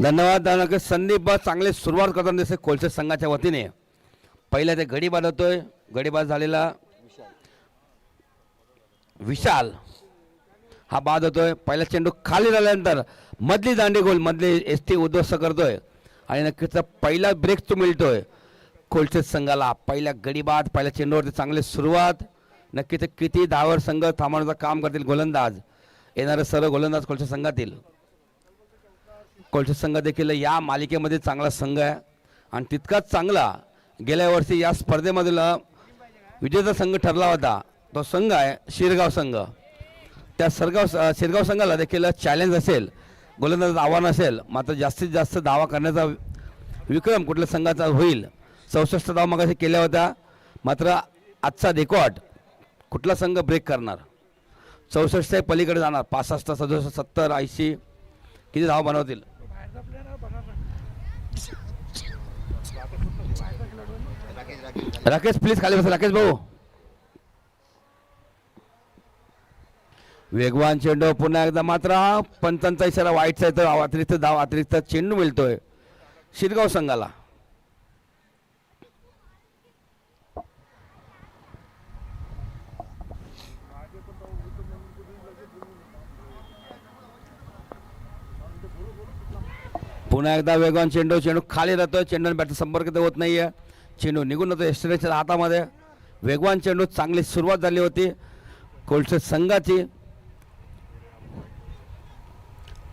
धन्यवाद. संदीप चांगले सुरुवात करताना दिसते कोलसे संघाच्या वतीने. पहिला ते गडी बाद होतोय, गडीबाद झालेला विशाल हा बाद होतोय. पहिला चेंडू खाली झाल्यानंतर मधली दांडी गोल मधली एसटी उद्ध्वस्त करतोय आणि नक्कीच पहिला ब्रेक तो मिळतोय कोलसे संघाला. पहिल्या गडीबाद पहिल्या चेंडूवरती चांगली सुरुवात. नक्कीच किती धावर संघ थांबवण्याचं काम करतील गोलंदाज, येणारे सर्व गोलंदाज कोलसे संघातील. कोलसे संघ देखील या मालिकेमध्ये चांगला संघ आहे आणि तितकाच चांगला गेल्या वर्षी या स्पर्धेमधील विजेता संघ ठरला होता तो संघ आहे शिरगाव संघ. त्या शिरगाव संघाला देखील चॅलेंज असेल, गोलंदाजाचं आव्हान असेल. मात्र जास्तीत जास्त धावा करण्याचा विक्रम कुठल्या संघाचा होईल. 64 धावा मगाशी केल्या होत्या, मात्र आजचा रेकॉर्ड कुठला संघ ब्रेक करणार. 64 पलीकडे जाणार. 65, 67, 70, 80 किती धावा बनवतील. राकेश प्लीज खाली बसा. राकेश भाऊ. वेगवान चेंडू पुन्हा एकदा. मात्र हा पंचांचा इशारा वाईटचा आहे, तर अतिरिक्त धाव अतिरिक्त चेंडू मिळतोय शिरगाव संघाला. पुन्हा एकदा वेगवान चेंडू. चेंडू खाली राहतोय, चेंडू बॅटचा संपर्क होत नाहीये. चेंडू निघून जातो एस्ट्रेच्या हातामध्ये. वेगवान चेंडू. चांगली सुरुवात झाली होती कोलसे संघाची.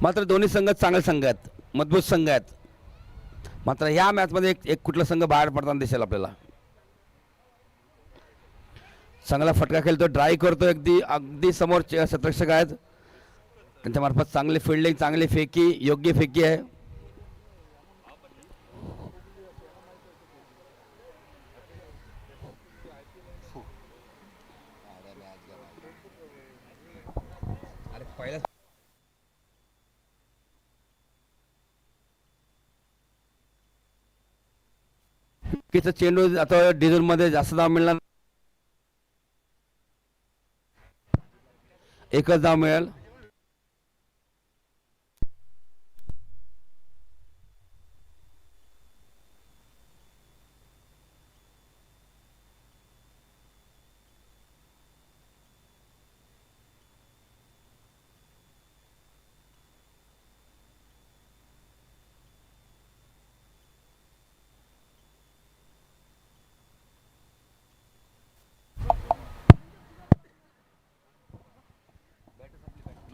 मात्र दोन्ही संघ चांगले संघ आहेत, मजबूत संघ आहेत. मात्र ह्या मॅचमध्ये एक कुठला संघ बाहेर पडताना दिसेल आपल्याला. चांगला फटका खेळतो, ड्राईव्ह करतो. अगदी समोर शतरक्षक आहेत, त्यांच्या मार्फत चांगली फिल्डिंग, चांगली फेकी, योग्य फेकी आहे. चेंडू आता डिझेल मध्ये जास्त धाव मिळणार, एकच धाव मिळेल.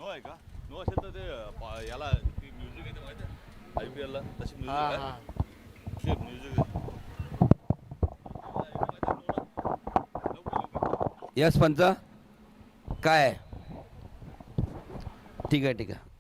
आहे का? नो असेल तर ते याला म्युझिक येते माहिती आहे IPL ला तशी म्युझिक म्युझिक. यस पंच काय? ठीक आहे ठीक आहे.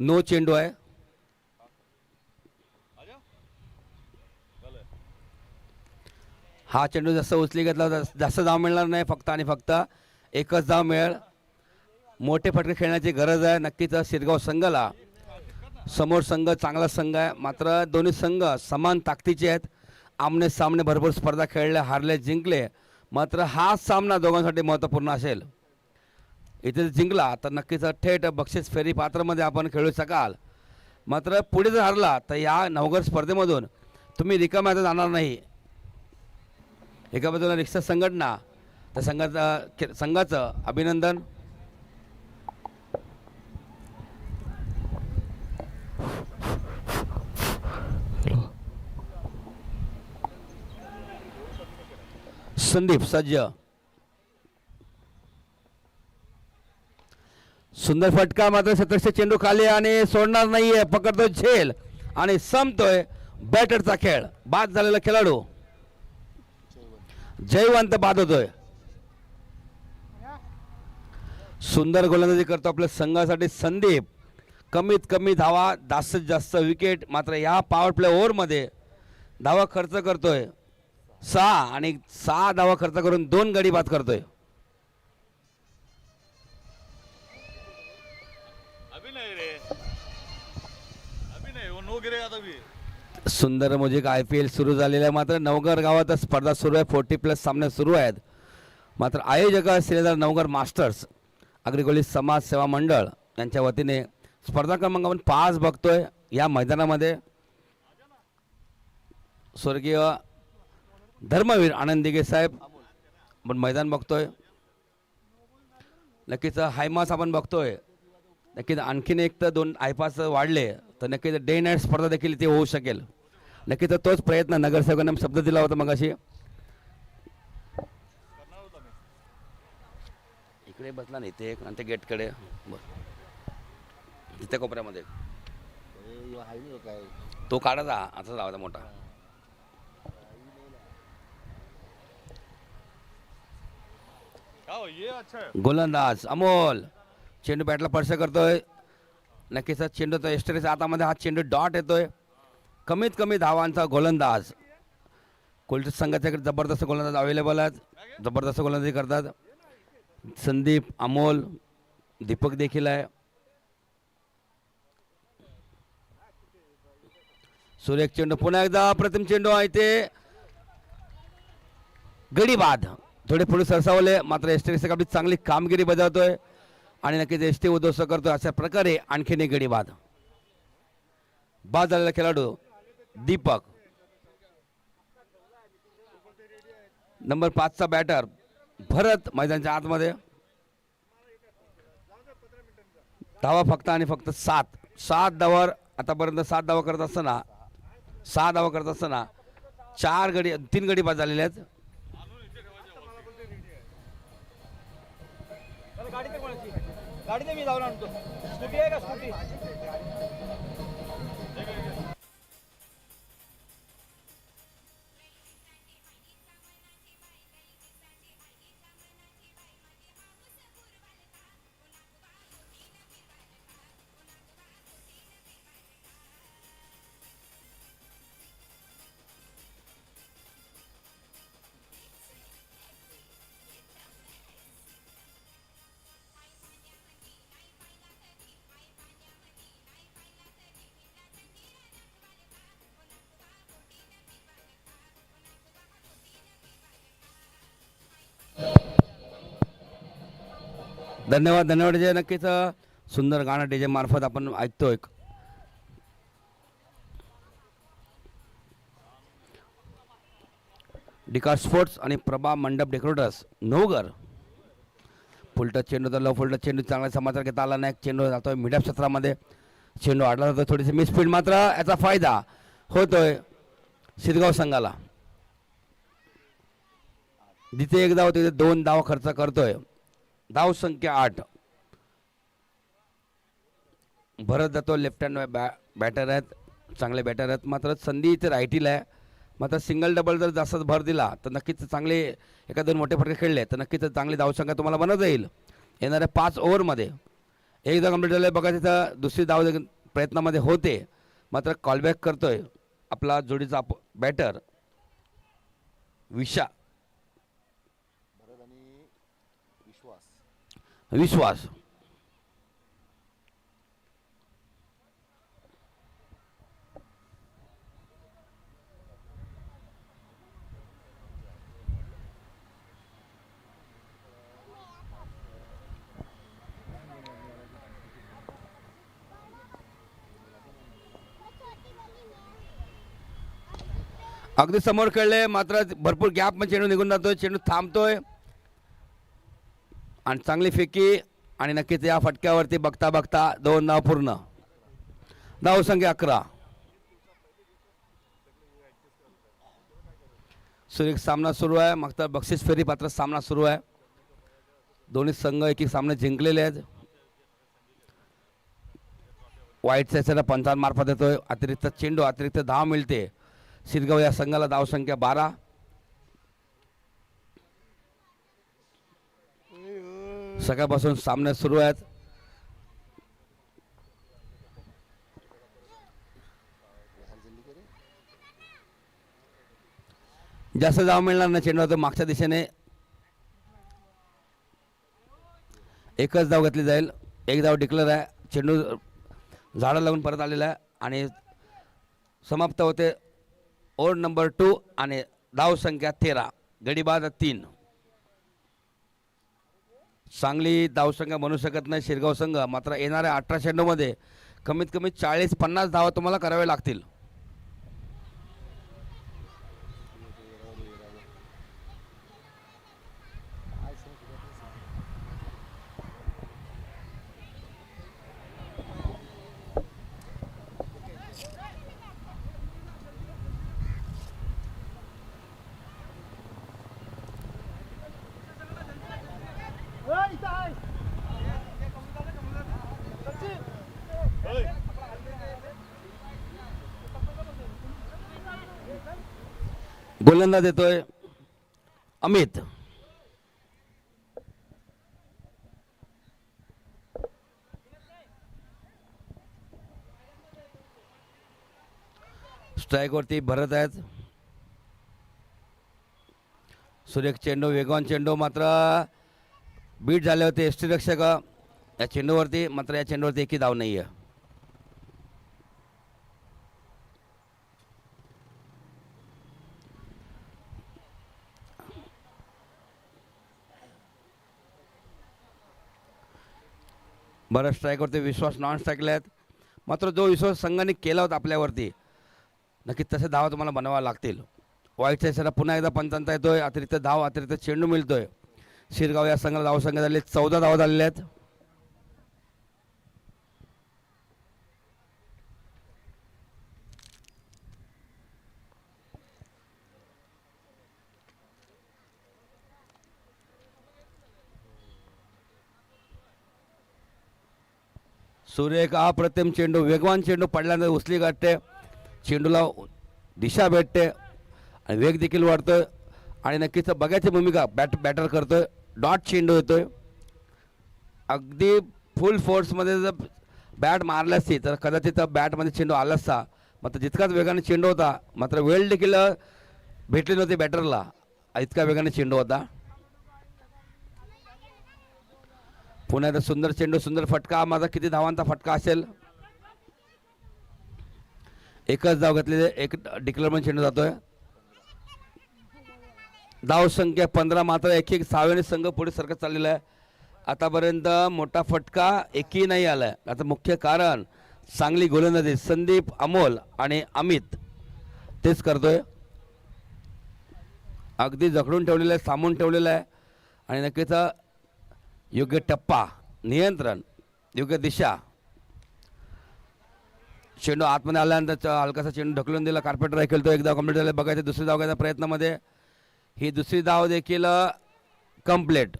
नो चेंडू आहे. हा चेंडू जसं उचली घेतला जास्त धाव मिळणार नाही. फक्त आणि फक्त एकच धाव मिळेल. मोठे फटके खेळण्याची गरज आहे नक्कीच शिरगाव संघाला. समोर संघ चांगला संघ आहे, मात्र दोन्ही संघ समान ताकदीचे आहेत. आमने सामने भरपूर स्पर्धा खेळले, हारले, जिंकले. मात्र हा सामना दोघांसाठी महत्त्वपूर्ण असेल. इथे जिंकला तर नक्कीच थेट बक्षीस फेरी पात्रमध्ये आपण खेळू शकाल. मात्र पुढे जर हरला तर या नवघर स्पर्धेमधून तुम्ही रिकाम्या जाणार नाही. एका बाजूला रिक्षा संघटना, त्या संघाचं अभिनंदन. संदीप सज्ज. सुंदर फटका, मात्र शतरक्षक चेंडू खाली आणि सोडणार नाहीये, पकडतोय झेल आणि संपतोय बॅटरचा खेळ. बाद झालेला खेळाडू जयवंत बाद होतोय. सुंदर गोलंदाजी करतो आपल्या संघासाठी संदीप. कमीत कमी धावा, जास्तीत जास्त विकेट. मात्र या पॉवर प्ले ओव्हरमध्ये धावा खर्च करतोय 6 आणि 6 धावा खर्च करून 2 गडी बाद करतोय. अभिनय रे, अभिनय वो नो गिरेगा तभी. सुंदर म्हणजे IPL सुरू झालेलं आहे. मात्र नवघर गावात स्पर्धा सुरू आहे. 40+ सामने सुरू आहेत. मात्र आयोजक असलेल्या नवघर मास्टर्स अग्रगोली समाज सेवा मंडळ यांच्या वतीने स्पर्धा क्रमांक आपण 5 बघतोय. या मैदानामध्ये स्वर्गीय धर्मवीर आनंद दिघे साहेब आपण मैदान बघतोय. नक्कीच हायमास आपण बघतोय. नक्कीच आणखीन एक तर 2 हायपास वाढले तर नक्कीच डे नाईट स्पर्धा देखील इथे होऊ शकेल. नक्कीच तोच प्रयत्न नगरसेवकांना शब्द दिला होता मगाशी. इकडे बसला नाही ते एक आणि ते गेटकडे तिथे कोपऱ्यामध्ये तो काढायचा असा लावायचा मोठा. ये अच्छा है. गोलंदाज अमोल चेंडू बॅटला स्पर्श करतोय. नक्कीच चेंडूचा एस्टरीच्या हातामध्ये हा चेंडू डॉट येतोय. कमीत कमी धावांचा गोलंदाज. कोलटेज संघाच्याकडे जबरदस्त गोलंदाज अवेलेबल आहेत. जबरदस्त गोलंदाजी करतात. संदीप, अमोल, दीपक देखील आहे. सुरेख चेंडू पुन्हा एकदा प्रथम चेंडू आहे ते गडी बाद. थोडे पुढे सरसावले मात्र एसटी आपली चांगली कामगिरी बजावतोय आणि नक्कीच एसटी उद्ध्वस्त करतोय. अशा प्रकारे आणखीन एक गडी बाद. बाद झालेला खेळाडू दीपक. नंबर 5चा बॅटर भरत मैदानाच्या आतमध्ये. धावा फक्त आणि फक्त 7 धावावर आतापर्यंत 7 धावा करत असताना 6 धावा करत असताना 3 गडी बाद झालेले आहेत. गाडी मी जाऊन आणतो. स्कूटी आहे का स्कूटी? धन्यवाद धन्यवाद. जे नक्कीच सुंदर गाणं डीजे मार्फत आपण ऐकतोय. डिकार स्पोर्ट्स आणि प्रभा मंडप डेकोरेटर्स नवघर. फुलटच चेंडू तर लव फुलटच चेंडू चांगला समाचार घेता आला नाही. चेंडू जातोय मिडअप क्षेत्रामध्ये. चेंडू आडला जातो. थोडीशी मिसफील्ड मात्र याचा फायदा होतोय शिरगाव संघाला. जिथे 1 धाव तिथे 2 धाव खर्च करतोय. धाव संख्या 8. भरत जातो लेफ्ट हँड बॅटर आहेत. चांगले बॅटर आहेत. मात्र संधी इथे रायटीला आहे. मात्र सिंगल डबल जर जास्त भर दिला तर नक्कीच चांगले 1-2 मोठे फटके खेळले तर नक्कीच चांगली धावसंख्या तुम्हाला बनवता येईल येणाऱ्या 5 ओव्हरमध्ये. एकदा कंप्लीट झालं बघा. तिथं दुसरी धाव प्रयत्नामध्ये होते मात्र कॉलबॅक करतोय आपला जोडीचा बॅटर विश्वास. अगदी समोर खेळले मात्र भरपूर गॅप मध्ये चेंडू निघून जातोय. चेंडू थांबतोय आणि चांगली फेकी आणि नक्कीच या फटक्यावरती बघता बघता 2 धाव पूर्ण. धाव संख्या 11. सुरेख सामना सुरू आहे. मागचा बक्षीस फेरी पात्र सामना सुरू आहे. दोन्ही संघ एक सामने जिंकलेले आहेत. वाईट साईडला पंचांमार्फत येतोय. अतिरिक्त चेंडू, अतिरिक्त धाव मिळते शिरगाव या संघाला. धावसंख्या 12. सकाळपासून सामने सुरू आहेत. जास्त धाव मिळणार नाही. चेंडू होतो मागच्या दिशेने. एकच धाव घेतली जाईल. एक धाव डिक्लेअर आहे. चेंडू झाडं लागून परत आलेला आहे आणि समाप्त होते ओव्हर नंबर 2 आणि धाव संख्या 13. गडी बाद 3. चांगली धावसंख्या म्हणू शकत नाही शिरगाव संघ. मात्र येणाऱ्या 18 चेंडूमध्ये कमीत कमी 40-50 धावा तुम्हाला कराव्या लागतील. गोलंदाज देतोय अमित. स्ट्राईक वरती भरत आहेत. सुरेख चेंडू, वेगवान चेंडू. मात्र बीट झाले होते यष्टीरक्षक या चेंडूवरती. मात्र या चेंडूवरती एकही धाव नाही आहे. बरं, स्ट्राईकवरती विश्वास नॉन स्ट्राईकला आहेत. मात्र जो विश्वास संघाने केला होता आपल्यावरती, नक्की तसे धावा तुम्हाला बनवावे लागतील. वाईट साईडला पुन्हा एकदा पंचांचा येतोय. अतिरिक्त धाव, अतिरिक्त चेंडू मिळतोय. शिरगाव या संघाला धावसंख्या झाली 14 धावा झालेल्या आहेत. सुरेख अप्रतिम चेंडू, वेगवान चेंडू पडल्यानंतर उचली गाठते. चेंडूला दिशा भेटते आणि वेग देखील वाढतोय आणि नक्कीच बघायची भूमिका बॅटर करतोय. डॉट चेंडू येतोय. अगदी फुल फोर्समध्ये जर बॅट मारली असती तर कदाचित बॅटमध्ये चेंडू आला असता. मात्र जितकाच वेगाने चेंडू होता, मात्र वेळ देखील भेटली नव्हती बॅटरला, इतका वेगाने चेंडू होता. पुन्हा एकदा सुंदर चेंडू, सुंदर फटका. माझा किती धावांचा फटका असेल? एकच धाव घेतलेली, एक डिक्लेअरमेंट चेंडू जातोय. धाव संख्या 15. मात्र एक 6वेने संघ पुढे सरकत चाललेला आहे. आतापर्यंत मोठा फटका एकही नाही आलाय. आता मुख्य कारण चांगली गोलंदाजी संदीप, अमोल आणि अमित तेच करतोय. अगदी जखडून ठेवलेलं आहे, सामून ठेवलेलं आहे आणि नक्कीच योग्य टप्पा, नियंत्रण, योग्य दिशा. चेंडू आतमध्ये आल्यानंतर हलकासा चेंडू ढकलून दिला. कार्पेट ड्राय खेळतो. एक धाव कंप्लीट झाले. बघायचं दुसरी धाव घ्यायच्या प्रयत्नामध्ये. ही दुसरी धाव देखील कंप्लीट.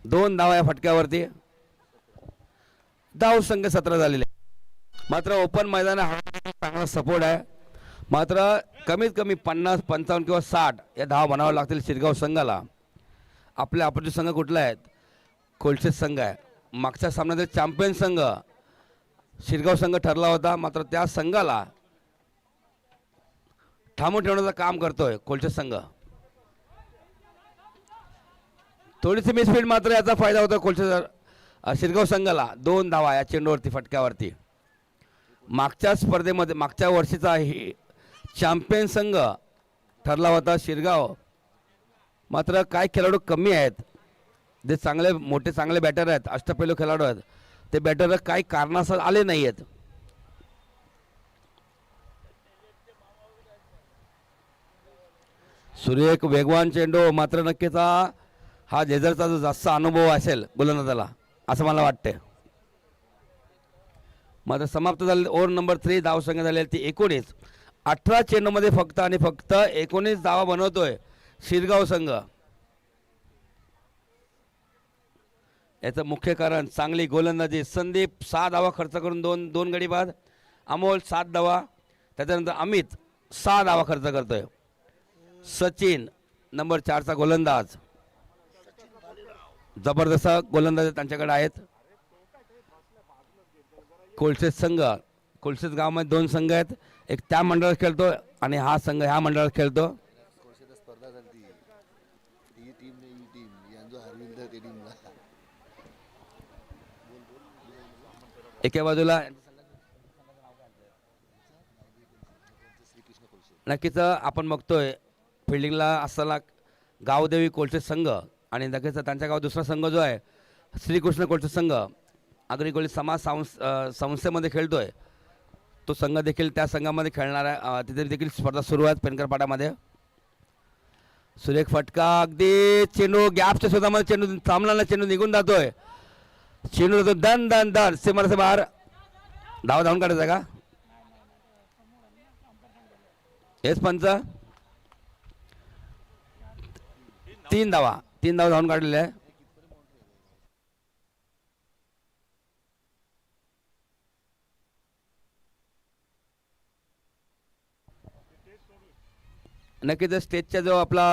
2 धावा या फटक्यावरती. धाव संख्या 17 झालेली आहे. मात्र ओपन मैदानात चांगला सपोर्ट आहे. मात्र कमीत कमी 50, 55 किंवा 60 या धावा बनाव्या लागतील शिरगाव संघाला. आपल्या अपोजिट संघ कुठला आहेत? कोलशेत संघ आहे. मागच्या सामन्यातील चॅम्पियन संघ शिरगाव संघ ठरला होता. मात्र त्या संघाला थांबून ठेवण्याचं काम करतोय कोलशेत संघ. थोडीशी मिसफीड, मात्र याचा फायदा होतो कोलशेत शिरगाव संघाला. 2 धावा या चेंडूवरती, फटक्यावरती. मागच्या स्पर्धेमध्ये, मागच्या वर्षीचा ही चॅम्पियन संघ ठरला होता शिरगाव. मात्र काय खेळाडू कमी आहेत. जे चांगले मोठे चांगले बॅटर आहेत, अष्टपैलू खेळाडू आहेत, ते बॅटर काही कारणास्तव आले नाही आहेत. सुरेख वेगवान चेंडू. मात्र नक्कीच हा जेजरचा जो जास्त अनुभव असेल गोलंदाजाला असं मला वाटते. मात्र समाप्त झाले ओव्हर नंबर 3. धाव संख्या झालेली ती 19. 18 चेंडूमध्ये फक्त आणि फक्त 19 धावा बनवतोय शिरगाव संघ. याचं मुख्य कारण चांगली गोलंदाजी. संदीप 6 धावा खर्च करून दोन गडी बाद. अमोल 7 धावा. त्याच्यानंतर अमित 6 धावा खर्च करतोय. सचिन नंबर 4चा गोलंदाज. जबरदस्त गोलंदाज त्यांच्याकडे आहेत. कोळशेत संघ, कोळशेत गावामध्ये 2 संघ आहेत. एक त्या मंडळात खेळतो आणि हा संघ ह्या मंडळात खेळतो. स्पर्धा झाली ही टीम नाही ही टीम यांजो हरविल तर ते टीमला एका बाजूला नक्कीच आपण बघतोय फिल्डिंगला असताना गावदेवी कोळशेत संघ आणि नक्कीच त्यांच्या गावात दुसरा संघ जो आहे श्रीकृष्ण कोळशेत संघ आगरी कोळी समाज संस्थेमध्ये खेळतोय. तो संघ देखील त्या संघामध्ये खेळणार आहे. तिथे देखील स्पर्धा सुरू आहे पेनकरपाड्यामध्ये. सुरेख फटका अगदी चेंडू गॅपच्या शोधामध्ये चेंडू थांबला, चेंडू निघून जातोय. चेंडू जातो दन दन दन सीमारेषे बाहेर. धावून काढायचा का हेच पंच. 3 धावा धावून काढलेले आहे. नक्कीच स्टेजच्या जो आपला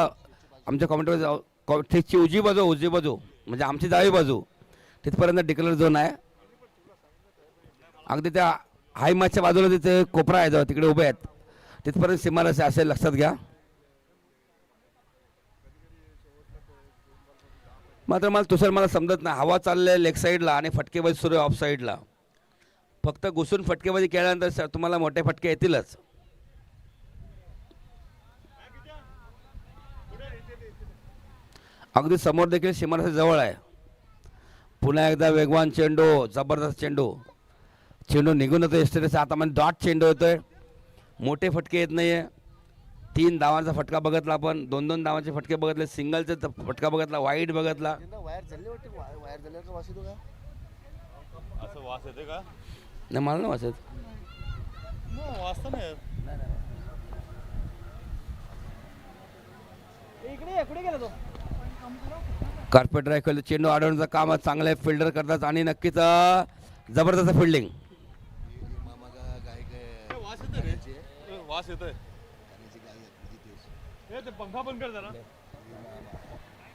आमच्या कॉमेंटवर स्टेजची उजवी बाजू म्हणजे आमची डावी बाजू तिथपर्यंत डिक्लेअर झोन आहे. अगदी त्या हायमाच्या बाजूला तिथे कोपरा आहे तिकडे उभे आहेत तिथपर्यंत सीमारेषा असेल लक्षात घ्या. मात्र मला समजत नाही हवा चालले लेग साईडला आणि फटकेबाजी सुरू आहे ऑफ साईडला. फक्त घुसून फटकेबाजी केल्यानंतर तुम्हाला मोठे फटके येतीलच. अगदी समोर देखील सीमारेषा जवळ आहे. पुन्हा एकदा वेगवान चेंडू जबरदस्त चेंडू निघून येतो एस्टेरेच्या हातामध्ये. डॉट चेंडू येतोय. मोठे फटके येत नाहीये. 3 धावांचा फटका बघितला आपण. 2 धावांचे फटके बघितले. सिंगलचा फटका बघितला. वाईड बघितला. वायर चालले वाटते वायर झाल्यावर का वास येतो का असं वास येते का? नाही मला नाही वाचत. वाचता नाही. इकडे गेला तो. कार्पेट रायफल चेंडू अडवण्याचं काम चांगलं फिल्डर करतात आणि नक्कीच जबरदस्त फिल्डिंग. मामा का गाय काय वास येतोय रे. वास येतोय. गाण्याची गाय आहे जिथे ते पंखा बंद कर जरा.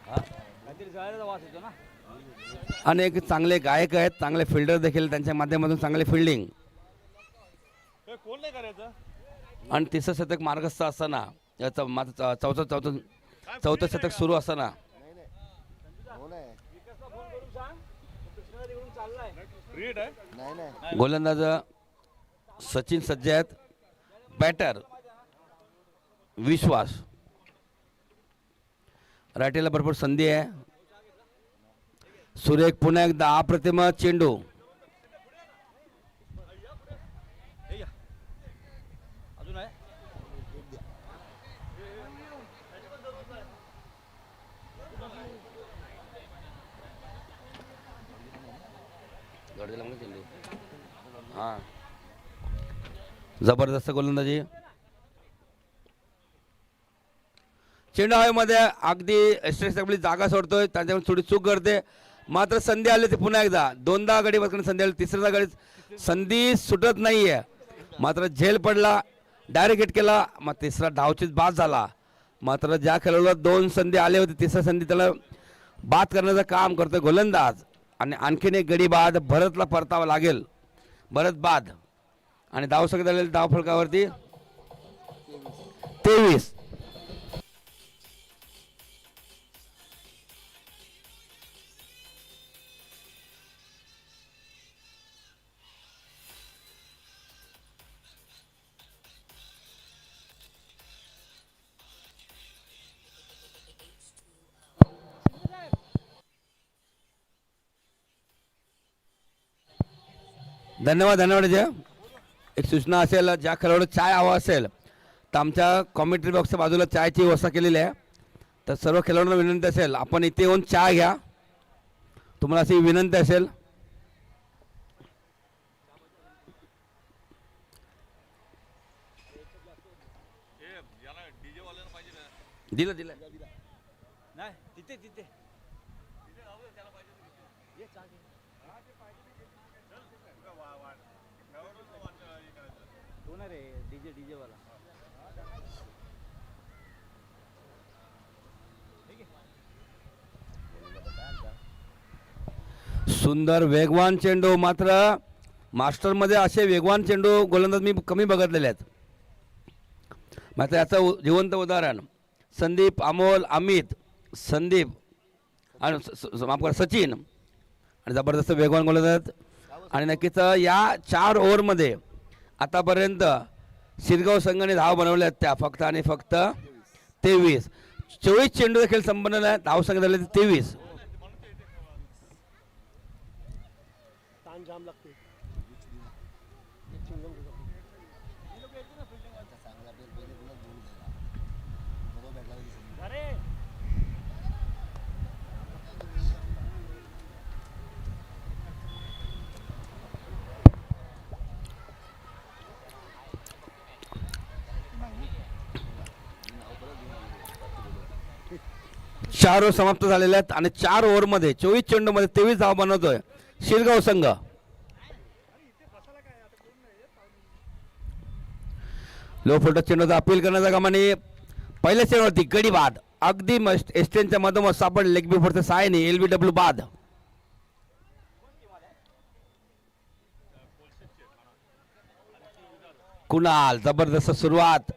काहीतरी जायला वास येतो ना. अनेक चांगले गायक आहेत. चांगले फिल्डर देखील त्यांच्या माध्यमातून चांगले फिल्डिंग. कोण नाही करायचं. आणि 30 शतक मार्गस्थ असताना चौथं शतक सुरू असताना हो नाही रेड आहे. नाही गोलंदाज सचिन सज्ज आहेत. बॅटर विश्वास. रायटेला भरपूर संधी आहे. सुरेख पुन्हा एकदा अप्रतिम चेंडू. अजून आहे. हां जबरदस्त गोलंदाजी. चेंडू हवेमध्ये अगदी स्ट्रेस आपली जागा सोडतोय. त्यांच्याकडून थोडी चूक करते. मात्र संधी आली ती पुन्हा एकदा 2दा गडी बसकडे संधी आली. 3ऱ्या गडी संधी सुटत नाहीये. मात्र झेल पडला. डायरेक्ट हिट केला. मग 3रा धावचीच बाद झाला. मात्र ज्या खेळाडूला 2 संधी आले होते 3ऱ्या संधी त्याला बाद करण्याचं काम करतोय गोलंदाज. आणि आणखीन एक गडी बाद भरतला परतावा लागेल. भरत बाद आणि धावसंख्या झालेली धावफलकावरती 23. धन्यवाद अजय. एक सूचना असेल ज्या खेळाडू चाय हवा असेल तर आमच्या कॉमेंट्री बॉक्सच्या बाजूला चायची व्यवस्था केलेली आहे. तर सर्व खेळाडूंना विनंती असेल आपण इथे येऊन चहा घ्या. तुम्हाला अशी विनंती असेल. दिलं नाही तिथे कोण रे डीजे वाला सुंदर वेगवान चेंडू. मात्र मास्टरमध्ये असे वेगवान चेंडू गोलंदाज मी कमी बघितलेले आहेत. मात्र याचं जिवंत उदाहरण संदीप, अमोल, अमित, संदीप आणि माफ करा सचिन आणि जबरदस्त वेगवान गोलंदाज. आणि नक्कीच या 4 ओव्हरमध्ये आतापर्यंत शिरगाव संघाने धाव बनवल्या आहेत त्या फक्त आणि फक्त 23. 24 चेंडू खेळ संपन्न झाला. धाव संख्या झाली 23. चार ओव्हर समाप्त झालेले आहेत आणि 4 ओव्हरमध्ये 24 चेंडूमध्ये 23 धाव बनवतोय शिरगाव संघ. लो फुलटच चेंडूचा अपील करण्याचा कामाने पहिल्या चेंडूवरती गडी बाद. अगदी एस्टेनच्या मधोमध सापड लेग बिफोरच्या सायने LBW बाद. कुणाल जबरदस्त सुरुवात.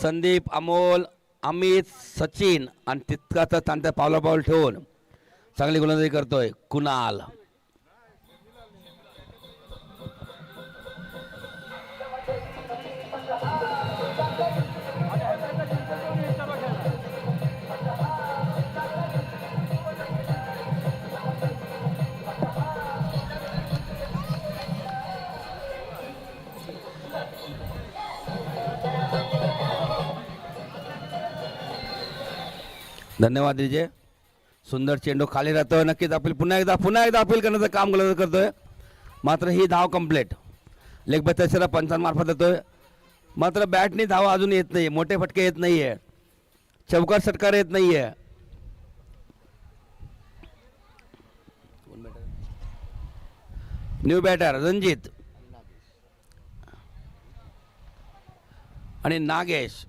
संदीप, अमोल, अमित, सचिन आणि तितकाच त्यांच्या पावला पाऊल ठेवून चांगली गोलंदाजी करतोय कुणाल. धन्यवाद डीजे. सुंदर चेंडू खाली राहतोय. नक्कीच अपील पुन्हा एकदा अपील करण्याचं काम गोलंदाज करतोय. मात्र ही धाव कंप्लीट. लेग बाय त्याला 55 मार्फत येतोय. मात्र बॅटनी धाव अजून येत नाही. मोठे फटके येत नाहीये. चौकार षटकार येत नाहीये. न्यू बॅटर रणजित आणि नागेश.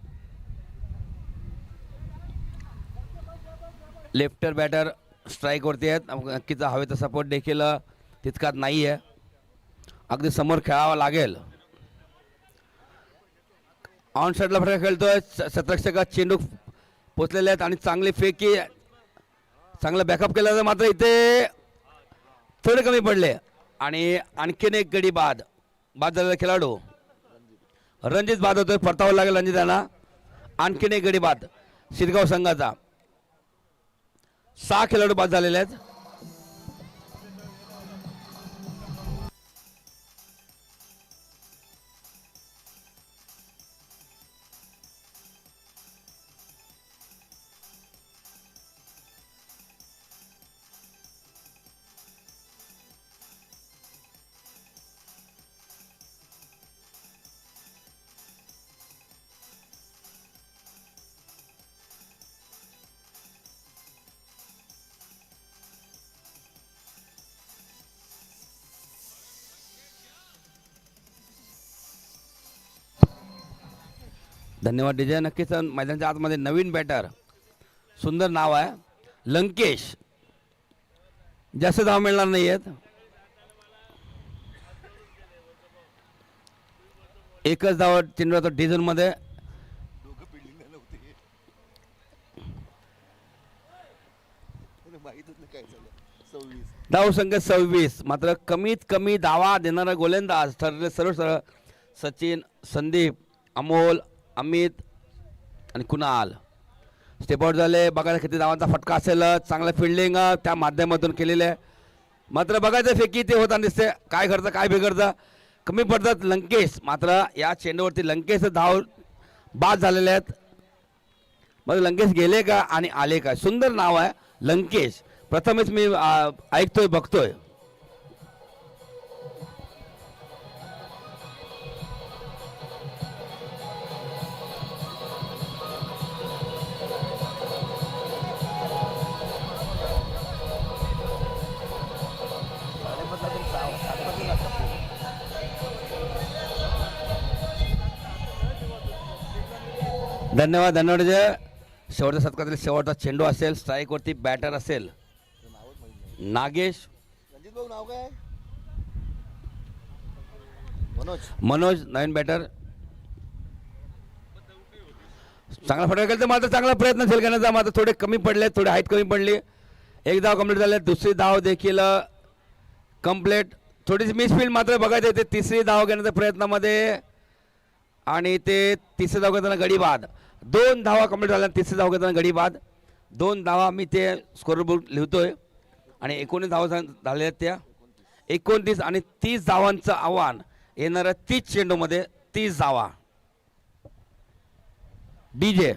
लेफ्टर बॅटर स्ट्राईकवरती आहेत. नक्कीच हवेचा सपोर्ट देखील तितकाच नाही आहे. अगदी समोर खेळावं लागेल. ऑन साईडला फटका खेळतोय. शतरक्षकात चेंडू पोचलेले आहेत आणि चांगली फेकी चांगला बॅकअप केला तर मात्र इथे थोडे कमी पडले आणि आणखीन एक गडी बाद झालेला खेळाडू रणजित बाद होतोय. परतावं लागेल रणजित यांना. आणखीन एक गडी बाद शिरगाव संघाचा. 6 खेळाडू बाद झालेले आहेत. धन्यवाद डीजे. नक्कीच मैदानाच्या आतमध्ये नवीन बॅटर सुंदर नाव आहे लंकेश. जास्त धाव मिळणार नाही आहेत. एकच धाव चेंडू डिझन मध्ये. धाव संख्या 26. मात्र कमीत कमी धावा देणारा गोलंदाज ठरले सर्व सचिन, संदीप, अमोल, अमित आणि कुणाल. स्टेप आउट झाले. बघायला किती धावांचा फटका असेल. चांगलं फिल्डिंग त्या माध्यमातून केलेलं आहे. मात्र बघायचं फेकी ते होताना दिसते. काय करतं काय बिघडतं. कमी पडतात लंकेश. मात्र या चेंडूवरती लंकेश धाव बाद झालेले आहेत. मग लंकेश गेले का आणि आले का. सुंदर नाव आहे लंकेश. प्रथमच मी ऐकतोय बघतोय. धन्यवाद धन्यवाद जय. शेवटच्या शतकातील शेवटचा चेंडू असेल, स्ट्राईकवरती बॅटर असेल नागेश. रणजित भाऊ नाव काय? मनोज. मनोज नवीन बॅटर. चांगला फटका केला तर मात्र चांगला प्रयत्न असेल करण्याचा, मात्र थोडे कमी पडले, थोडे हाईट कमी पडली. एक धाव कंप्लीट झाले, दुसरी धाव देखील कंप्लीट. थोडीशी मिसफील्ड मात्र बघायची होती तिसरी धाव घेण्याच्या प्रयत्नामध्ये, आणि ते तिसरी धाव घेताना गडी बाद. 2 धावा कंप्लीट झाल्या, तिसरी धाव घेताना गडी बाद. 2 धावा मी ते स्कोरबोर्ड लिहितोय, आणि 19 धावा झालेल्या आहेत त्या 29, आणि 30 धावांचं आव्हान येणाऱ्या 30 चेंडूमध्ये 30 धावा. डीजे.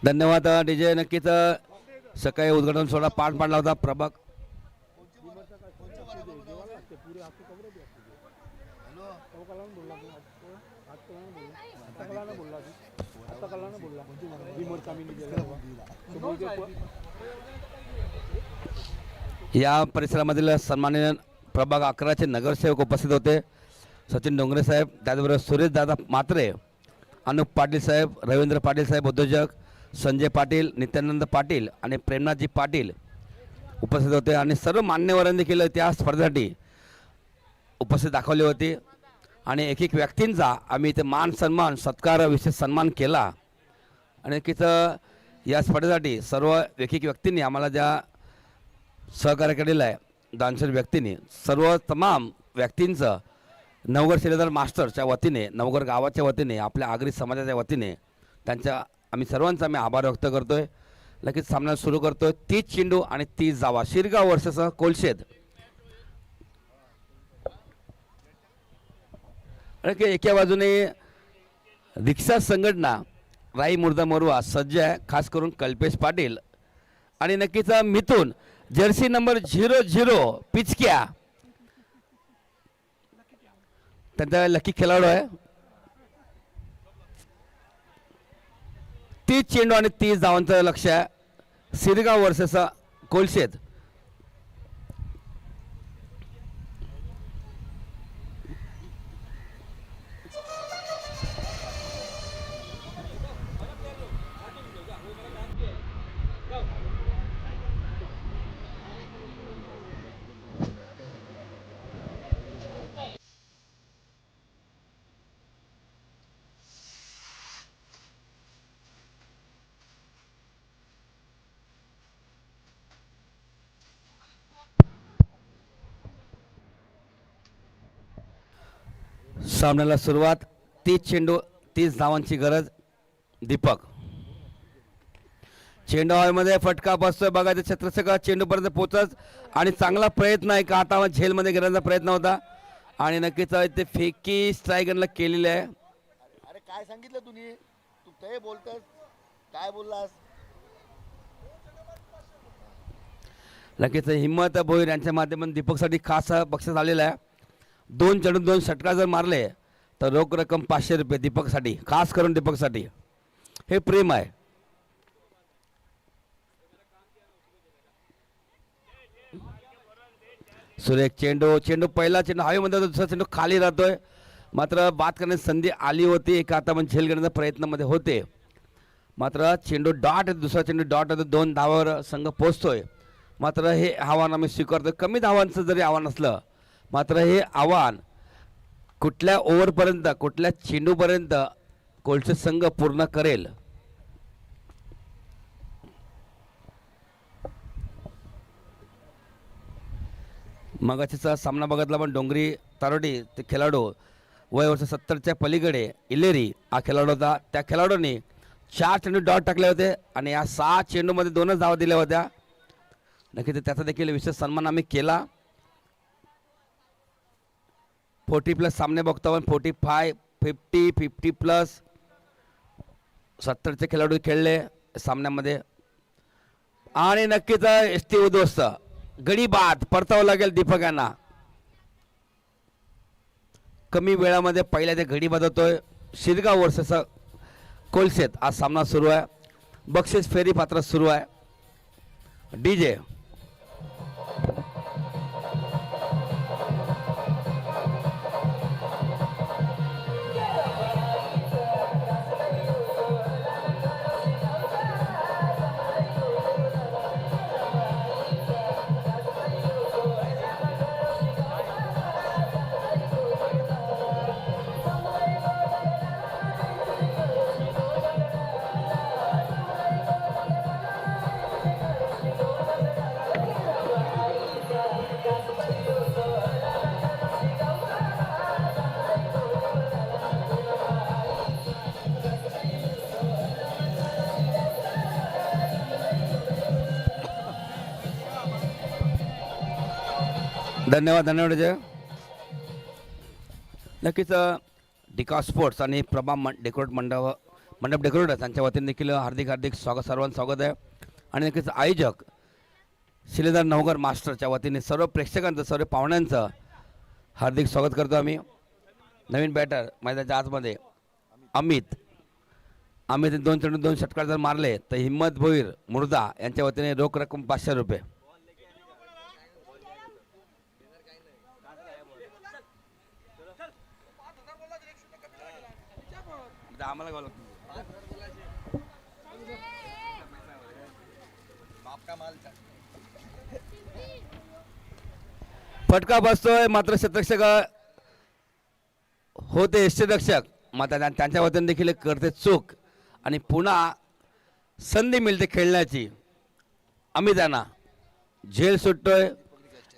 धन्यवाद डीजे. नक्कीच सकाळी उद्घाटन सोहळा पार पाडला होता प्रभाग. या परिसरामधील सन्माननीय प्रभाग 11चे नगरसेवक उपस्थित होते. सचिन डोंगरे साहेब, त्याचबरोबर सुरेश दादा म्हात्रे, अनुप पाटील साहेब, रवींद्र पाटील साहेब उद्योजक, संजय पाटील, नित्यानंद पाटील आणि प्रेमनाथजी पाटील उपस्थित होते. आणि सर्व मान्यवरांनी देखील त्या स्पर्धेसाठी उपस्थित दाखवली होती. आणि एक एक व्यक्तींचा आम्ही इथे मान सन्मान सत्कार विशेष सन्मान केला. आणि नक्कीच या स्पर्धेसाठी सर्व एक एक व्यक्तींनी आम्हाला ज्या सहकार्य केलेलं आहे, दानशूर व्यक्तींनी, सर्व तमाम व्यक्तींचं नवगड शिलेदार मास्टरच्या वतीने, नवगड गावाच्या वतीने, आपल्या आगरी समाजाच्या वतीने त्यांच्या आम्ही सर्वांचा आम्ही आभार व्यक्त करतो आहे. लगेच सामना सुरू करतोय. 30 चेंडू आणि 30 धावा. शिरगाव वर्सेस कोलशेत. आणि एका बाजूने रिक्षा संघटना राई मुर्दा मोरवा सज्ज आहे, खास करून कल्पेश पाटील आणि नक्कीच मिथून जर्सी नंबर 00 पिचक्या त्यांचा लकी खेळाडू आहे. 30 चेंडू आणि 30 धावांचं लक्ष आहे. सिरगाव वर्सेस कोलशेत. सामन्याला सुरुवात. 30 चेंडू 30 धावांची गरज. दीपक चेंडू हवेमध्ये फटका बसतोय. बघा ते छत्रसेखर चेंडूपर्यंत पोहोचत आणि चांगला प्रयत्न आहे का आता झेलमध्ये घेण्याचा प्रयत्न होता आणि नक्कीच ते फेकी स्ट्रायगरला केलेले आहे. अरे काय सांगितलं तुम्ही? तू ते बोलतस काय बोललास? नक्कीच हिम्मत भोईर यांच्या माध्यमातून दीपकसाठी खास बक्षीस आलेलं आहे. 2 चेंडू 2 षटकार जर मारले तर रोख रक्कम 500 रुपये दीपकसाठी, खास करून दीपकसाठी. हे प्रेम आहे. सुरेख चेंडू पहिला चेंडू हवेमध्ये, दुसरा चेंडू खाली राहतोय. मात्र बाद करण्याची संधी आली होती. एक आता पण झेल घेण्याच्या प्रयत्नामध्ये होते. मात्र चेंडू डॉट, दुसरा चेंडू डॉट, 2 धावावर संघ पोहोचतोय. मात्र हे आव्हान आम्ही स्वीकारतोय. कमी धावांचं जरी आव्हान असलं मात्र हे आव्हान कुठल्या ओव्हरपर्यंत, कुठल्या चेंडूपर्यंत कोलशेत संघ पूर्ण करेल. मगाचीचा सामना बघितला पण डोंगरी तारोडी ते खेळाडू वय वर्ष 70च्या पलीकडे इलेरी हा खेळाडू होता. त्या खेळाडूंनी 4 चेंडू डॉट टाकले होते आणि या 6 चेंडूमध्ये 2च धावा दिल्या होत्या. नक्कीच त्याचा देखील विशेष सन्मान आम्ही केला. 40+ सामने बघतो आपण. 45, 50, 50+, 70चे खेळाडू खेळले सामन्यामध्ये. आणि नक्कीच एस.टी. उद्ध्वस्त गडी बाद परतावं लागेल दीपक यांना. कमी वेळामध्ये पहिल्या ते गडी बाद होतोय. शिरगाव वर्सेस कोलशेत आज सामना सुरू आहे. बक्षीस फेरी पात्र सुरू आहे. डीजे धन्यवाद अजय. नक्कीच डिका स्पोर्ट्स आणि प्रभा मंडप डेकोरेटर्स यांच्या वतीने देखील हार्दिक सर्वांचं स्वागत आहे. आणि नक्कीच आयोजक शिलेदार नवगर मास्टरच्या वतीने सर्व प्रेक्षकांचं, सर्व पाहुण्यांचं हार्दिक स्वागत करतो आम्ही. नवीन बॅटर मैदानाच्या आतमध्ये अमित 2 चेंडू 2 षटकार जर मारले तर हिम्मत भोईर मुर्दा यांच्या वतीने रोख रक्कम 500 रुपये. फटका बसतोय. मात्र क्षेत्ररक्षक होते यष्टीरक्षक, मात्र त्यांच्या वतीने देखील करते चूक आणि पुन्हा संधी मिळते खेळण्याची. अमित यांना झेल सुटतोय.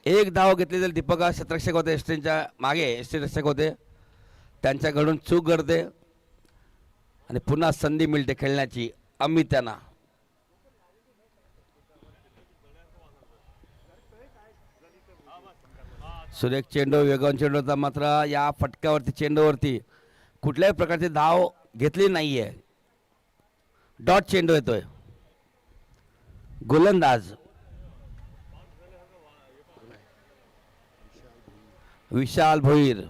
1 धाव घेतली तर दीपक क्षेत्ररक्षक होते, यष्टींच्या मागे यष्टीरक्षक होते, त्यांच्याकडून चूक घडते आणि पुन्हा संधी मिळते खेळण्याची. अमित यांना सुरेख चेंडू, वेगवान चेंडू होता, मात्र या फटक्यावरती चेंडूवरती कुठल्याही प्रकारची धाव घेतली नाहीये. डॉट चेंडू येतोय. गोलंदाज विशाल भोईर.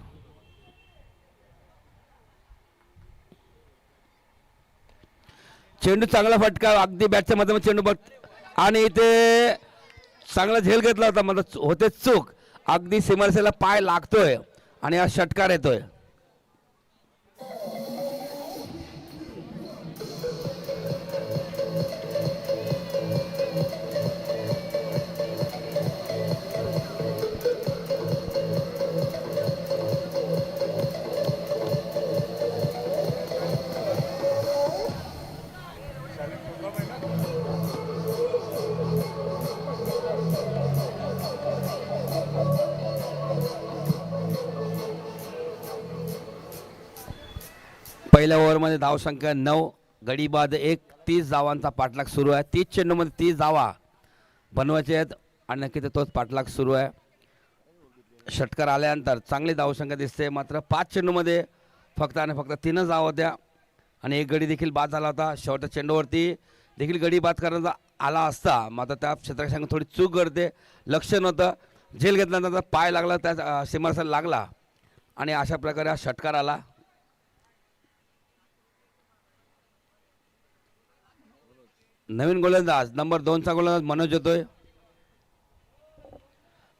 चेंडू चांगला फटका, अगदी बॅटच्या मध्ये चेंडू बघ, आणि इथे चांगला झेल घेतला होता, मला होते चूक. अगदी सीमारेषेला पाय लागतोय आणि हा षटकार येतोय. पहिल्या ओव्हरमध्ये धावसंख्या 9, गडी बाद 1, 30 धावांचा पाठलाग सुरू आहे. 30 चेंडूमध्ये 30 धावा बनवायचे आहेत आणि नक्की तोच पाठलाग सुरू आहे. षटकार आल्यानंतर चांगली धावसंख्या दिसते, मात्र 5 चेंडूमध्ये फक्त आणि फक्त 3च धावा होत्या आणि एक गडी देखील बाद झाला होता. शेवटच्या चेंडूवरती देखील गडी बाद करण्याचा आला असता, मात्र त्या क्षेत्ररक्षक थोडी चूक करते, लक्ष नव्हतं, झेल घेतल्यानंतर पाय लागला, त्या सीमारेषेला लागला आणि अशा प्रकारे हा षटकार आला. नवीन गोलंदाज नंबर 2चा गोलंदाज मनोज येतोय.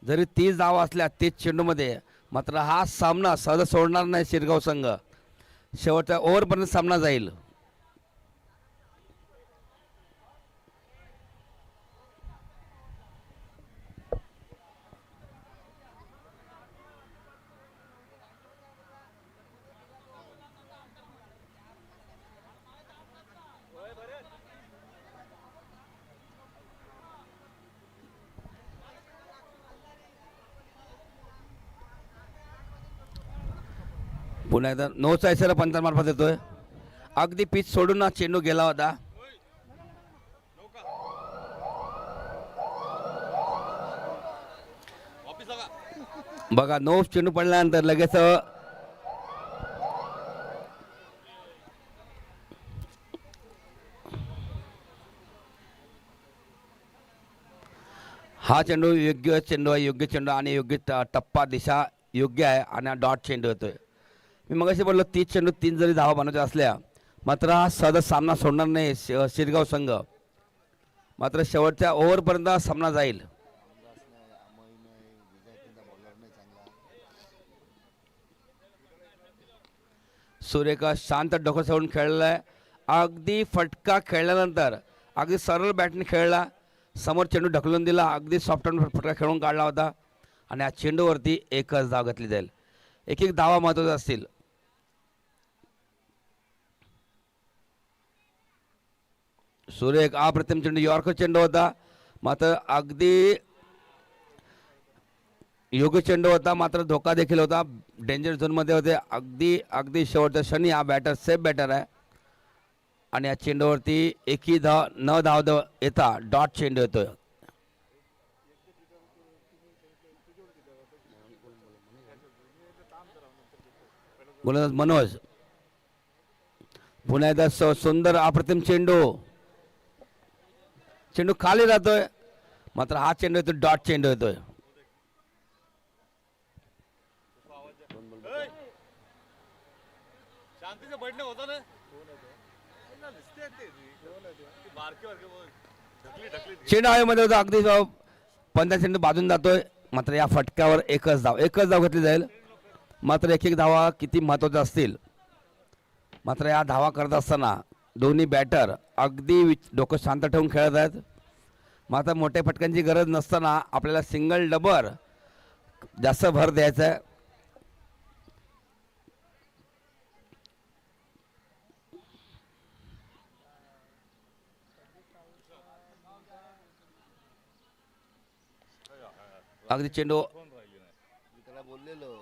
जरी 30 धावा असल्या 30 चेंडूमध्ये, मात्र हा सामना सहज सोडणार नाही शिरगाव संघ. शेवटच्या ओव्हरपर्यंत सामना जाईल. पुन्हा एकदा नोचा इशारा पंचांमार्फत येतोय. अगदी पिच सोडून ना चेंडू गेला होता. बघा, नो चेंडू पडल्यानंतर लगेच हा चेंडू योग्य चेंडू आहे, योग्य चेंडू आणि योग्य टप्पा दिशा योग्य आहे आणि हा डॉट चेंडू येतोय. मी मगाशी बोललो 30 चेंडू 3 जरी धावा बनवायच्या असल्या, मात्र हा सहज सामना सोडणार नाही शिरगाव संघ. मात्र शेवटच्या ओव्हरपर्यंत सामना जाईल. सुरेखा शांत डोकं सोडून खेळलेला आहे. अगदी फटका खेळल्यानंतर अगदी सरळ बॅटने खेळला, समोर चेंडू ढकलून दिला, अगदी सॉफ्ट फटका खेळून काढला होता आणि या चेंडूवरती एकच धाव घेतली जाईल. एक एक धावा महत्त्वाच्या असतील. सुरेख अप्रतिम चेंडू, यॉर्कर चेंडू होता, मात्र अगदी योग्य चेंडू होता, मात्र धोका देखील होता, डेंजर झोनमध्ये होते. अगदी अगदी शेवटच्या क्षणी हा बॅटर सेफ बॅटर आहे आणि या चेंडूवरती एकही धाव न धाव येता डॉट चेंडू येतोय. गोलंदाज मनोज. पुन्हा एकदा सुंदर अप्रतिम चेंडू, चेंडू खाली जातोय, मात्र हा चेंडू येतो डॉट चेंडू येतोय. चेंडू हवेमध्ये होता, अगदी पंधरा चेंडू बाजून जातोय, मात्र या फटक्यावर एकच धाव घेतली जाईल. मात्र एक एक धावा किती महत्त्वाच्या असतील. मात्र या धावा करत असताना दोन्ही बॅटर अगदी डोकं शांत ठेवून खेळत आहेत. मात्र मोठ्या फटक्यांची गरज नसताना आपल्याला सिंगल डबर जास्त भर द्यायचा आहे. अगदी चेंडू त्याला बोललेलो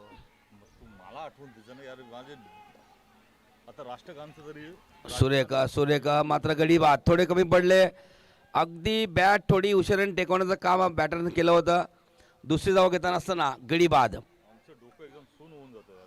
मला आठवण तुझं यार, माझे आता राष्ट्रगानचं तरी सुरेखा मात्र गडी बाद थोडे कमी पडले. अगदी बॅट थोडी उशिराने टेकवण्याचं काम बॅटरने केलं होतं, दुसरी धाव घेताना असताना गडी बाद. आमचं डोकं एकदम सून होऊन जातं यार.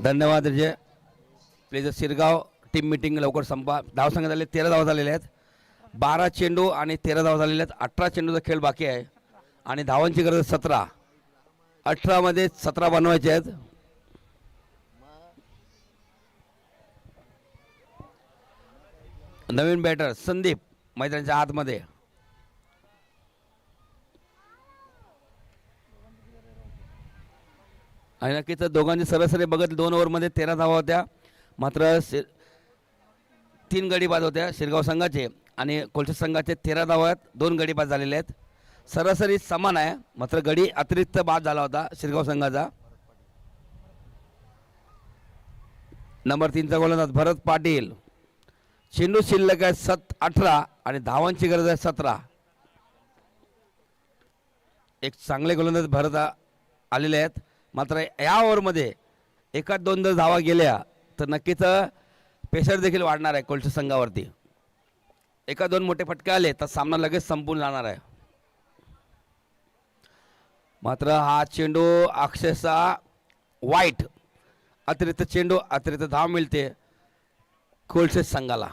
धन्यवाद विजय. प्लीज शिरगाव टीम मीटिंग लवकर संपा. धाव संख्या झाले 13 धावा झालेल्या आहेत. 12 चेंडू आणि 13 धावा झालेल्या आहेत. 18 चेंडूचा खेळ बाकी आहे आणि धावांची गरज 17. 18 मध्ये 17 बनवायचे आहेत. नवीन बॅटर संदीप मैदानाच्या आतमध्ये. आणि नक्कीच दोघांची सरासरी बघत 2 ओव्हरमध्ये 13 धावा होत्या. मात्र 3 गडी बाद होत्या शिरगाव संघाचे आणि कोलशेत संघाचे 13 धावा आहेत. 2 गडी बाद झालेले आहेत. सरासरी समान आहे. मात्र गडी अतिरिक्त बाद झाला होता शिरगाव संघाचा. नंबर 3चा गोलंदाज भरत पाटील. चेंडू शिल्लक आहे 18 आणि धावांची गरज आहे 17. एक चांगले गोलंदाज भरत आलेले आहेत. मात्र या ओव्हरमध्ये 1-2 जर धावा गेल्या तर नक्कीच प्रेशर देखील वाढणार आहे कोलशेत संघावरती. 1-2 मोठे फटके आले तर सामना लगेच संपून जाणार आहे. मात्र हा चेंडू अक्षरशः वाईट. अतिरिक्त चेंडू अतिरिक्त धाव मिळते कोलशेत संघाला.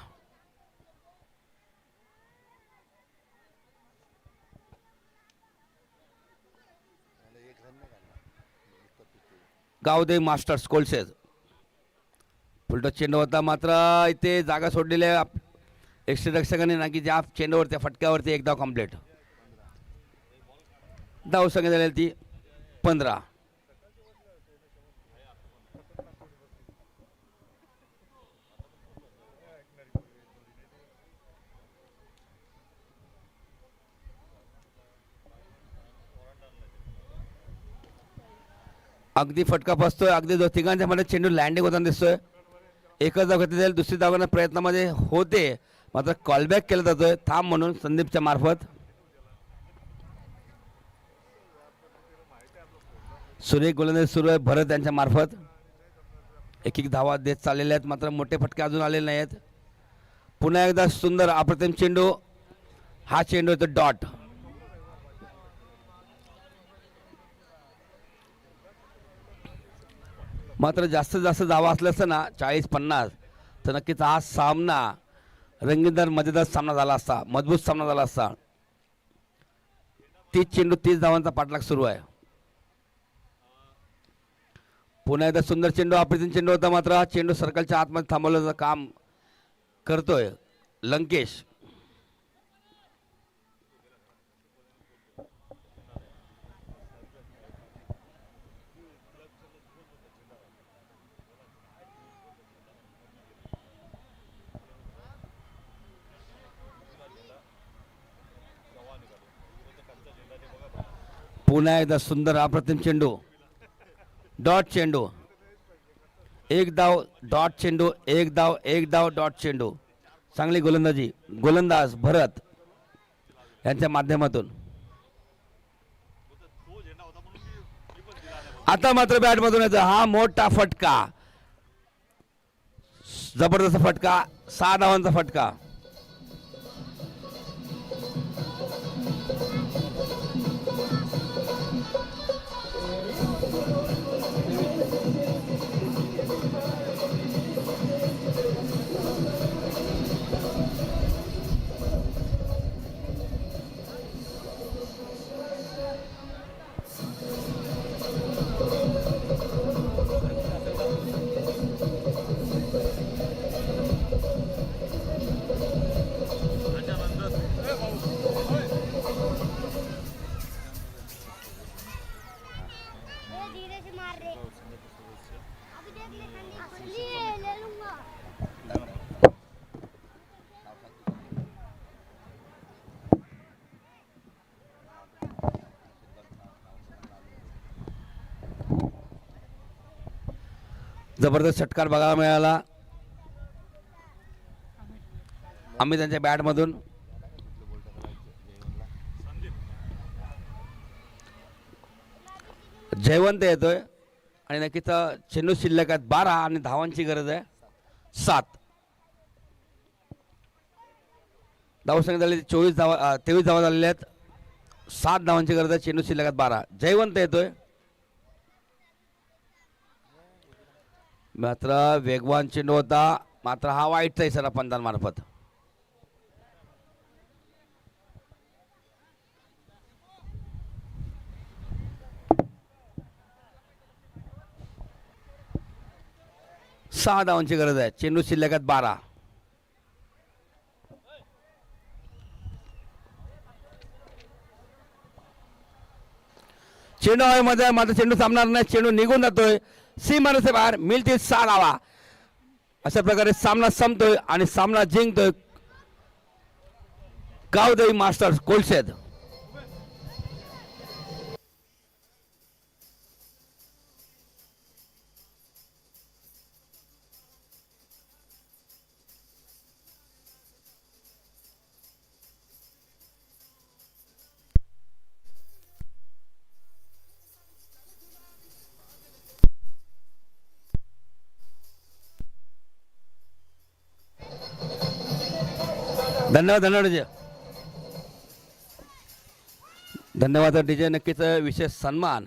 गावदेवी मास्टर्स कोलशेत. फुलटो चेंडू होता. मात्र इथे जागा सोडलेल्या एक्स्ट्रा रक्षकांनी ना की ज्या चेंडूवरती फटक्यावरती एक धाव कंप्लीट. धाव संख्या झालेली ती 15. अगदी फटका बसतोय. अगदी तिघांच्या मध्ये चेंडू लँडिंग होताना दिसतोय. एकच धाव घेतली जाईल. दुसरी धाव घेण्याच्या प्रयत्नामध्ये होते मात्र कॉलबॅक केला जातोय थांब म्हणून संदीपच्या मार्फत. सुरेख गोलंदाजी सुरू आहे भरत यांच्या मार्फत. एक धावा देत चाललेल्या आहेत. मात्र मोठे फटके अजून आलेले नाही आहेत. पुन्हा एकदा सुंदर अप्रतिम चेंडू. हा चेंडू येतो डॉट. मात्र जास्तीत जास्त धावा असल्या असतं ना 40-50 तर नक्कीच हा सामना रंगीतदार मजेदार सामना झाला असता. मजबूत सामना झाला असता. 30 चेंडू 30 धावांचा पाठलाग सुरू आहे. पुन्हा एकदा सुंदर चेंडू अप्रतिम चेंडू होता. मात्र हा चेंडू सर्कलच्या आतमध्ये थांबवण्याचं काम करतोय लंकेश. पुन्हा एकदा सुंदर अप्रतिम चेंडू. डॉट चेंडू. एक धाव डॉट चेंडू. एक धाव डॉट चेंडू. चांगली गोलंदाजी गोलंदाज भरत यांच्या माध्यमातून. आता मात्र बॅटमधून येतो हा मोठा फटका. जबरदस्त फटका. 6 धावांचा फटका. जबरदस्त षटकार बघायला मिळाला आम्ही त्यांच्या बॅटमधून. जयवंत येतोय आणि नक्कीच चेंडू शिल्लक आहेत 12 आणि धावांची गरज आहे 7. धावसंख्या झाली 23 धावा झालेल्या आहेत. 7 धावांची गरज आहे. चेंडू शिल्लक आहेत 12. जयवंत येतोय मात्र वेगवान चेंडू होता मात्र हा वाईटचा इशारा पंधांमार्फत. सहा धावांची गरज आहे. चेंडू शिल्लक आहेत 12. चेंडू हवेमध्ये मात्र चेंडू सामणार नाही. चेंडू निघून जातोय सीमारेषे बाहेर. मिळतील 6 धावा. अशा प्रकारे सामना संपतोय आणि सामना जिंकतोय गावदेवी मास्टर्स कोलशेद. धन्यवाद डीजे. धन्यवाद डीजे. नक्कीच विशेष सन्मान